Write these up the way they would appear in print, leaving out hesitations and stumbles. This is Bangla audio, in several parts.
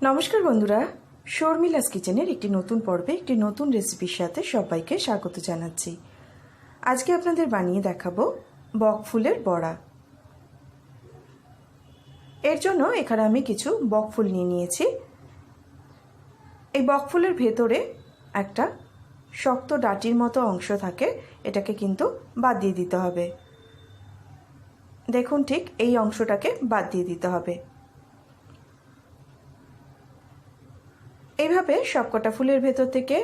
নমস্কার বন্ধুরা, শর্মিলাস কিচেনের একটি নতুন পর্বে একটি নতুন রেসিপির সাথে সবাইকে স্বাগত জানাচ্ছি। আজকে আপনাদের বানিয়ে দেখাবো বক ফুলের বড়া। এর জন্য এখানে আমি কিছু বক ফুল নিয়ে নিয়েছি। এই বক ফুলের ভেতরে একটা শক্ত ডাঁটির মতো অংশ থাকে, এটাকে কিন্তু বাদ দিয়ে দিতে হবে। দেখুন, ঠিক এই অংশটাকে বাদ দিয়ে দিতে হবে। এইভাবে সবকটা ফুলের ভেতর থেকে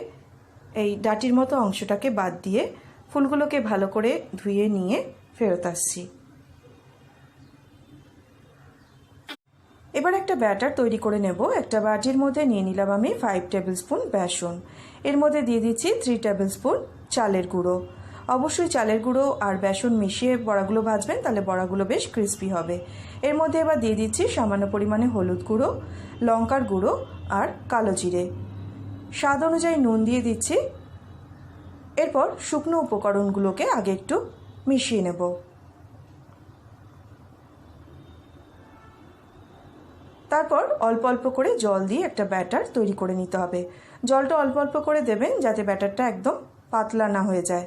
এই ডাঁটির মতো অংশটাকে বাদ দিয়ে ফুলগুলোকে ভালো করে ধুয়ে নিয়ে ফেরত আসছি। এবার একটা ব্যাটার তৈরি করে নেব। একটা বাটির মধ্যে নিয়ে নিলাম আমি 5 টেবিল স্পুন বেসন। এর মধ্যে দিয়ে দিচ্ছি 3 টেবিল স্পুন চালের গুঁড়ো। অবশ্যই চালের গুঁড়ো আর বেসন মিশিয়ে বড়াগুলো ভাজবেন, তাহলে বড়াগুলো বেশ ক্রিস্পি হবে। এর মধ্যে এবার দিয়ে দিচ্ছি সামান্য পরিমাণে হলুদ গুঁড়ো, লঙ্কার গুঁড়ো আর কালো জিরে। স্বাদ অনুযায়ী নুন দিয়ে দিচ্ছি। এরপর শুকনো উপকরণগুলোকে আগে একটু মিশিয়ে নেব। তারপর অল্প অল্প করে জল দিয়ে একটা ব্যাটার তৈরি করে নিতে হবে। জলটা অল্প অল্প করে দেবেন যাতে ব্যাটারটা একদম পাতলা না হয়ে যায়।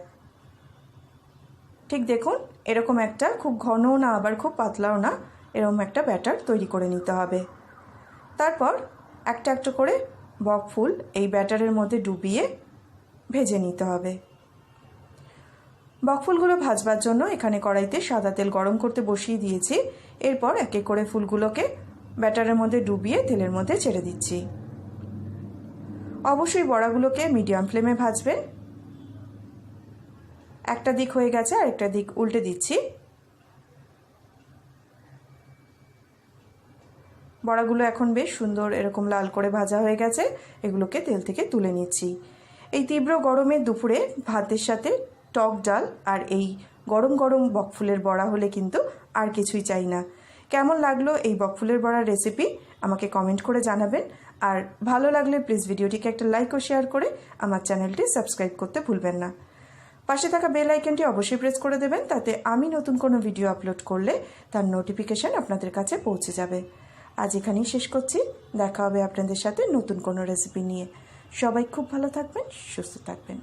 ঠিক দেখুন, এরকম একটা খুব ঘনও না আবার খুব পাতলাও না, এরকম একটা ব্যাটার তৈরি করে নিতে হবে। তারপর একটা একটা করে বক ফুল এই ব্যাটারের মধ্যে ডুবিয়ে ভেজে নিতে হবে। বক ফুলগুলো ভাজবার জন্য এখানে কড়াইতে সাদা তেল গরম করতে বসিয়ে দিয়েছি। এরপর এক এক করে ফুলগুলোকে ব্যাটারের মধ্যে ডুবিয়ে তেলের মধ্যে ছেড়ে দিচ্ছি। অবশ্যই বড়াগুলোকে মিডিয়াম ফ্লেমে ভাজবেন। একটা দিক হয়ে গেছে, আরেকটা দিক উল্টে দিচ্ছি। বড়াগুলো এখন বেশ সুন্দর এরকম লাল করে ভাজা হয়ে গেছে। এগুলোকে তেল থেকে তুলে নিচ্ছি। এই তীব্র গরমের দুপুরে ভাতের সাথে টক ডাল আর এই গরম গরম বকফুলের বড়া হলে কিন্তু আর কিছুই চাই না। কেমন লাগলো এই বকফুলের বড়ার রেসিপি আমাকে কমেন্ট করে জানাবেন। আর ভালো লাগলে প্লিজ ভিডিওটিকে একটা লাইক ও শেয়ার করে আমার চ্যানেলটি সাবস্ক্রাইব করতে ভুলবেন না। পাশে থাকা বেল আইকনটি অবশ্যই প্রেস করে দেবেন, তাতে আমি নতুন কোনো ভিডিও আপলোড করলে তার নোটিফিকেশন আপনাদের কাছে পৌঁছে যাবে। আজ এখানেই শেষ করছি। দেখা হবে আপনাদের সাথে নতুন কোনো রেসিপি নিয়ে। সবাই খুব ভালো থাকবেন, সুস্থ থাকবেন।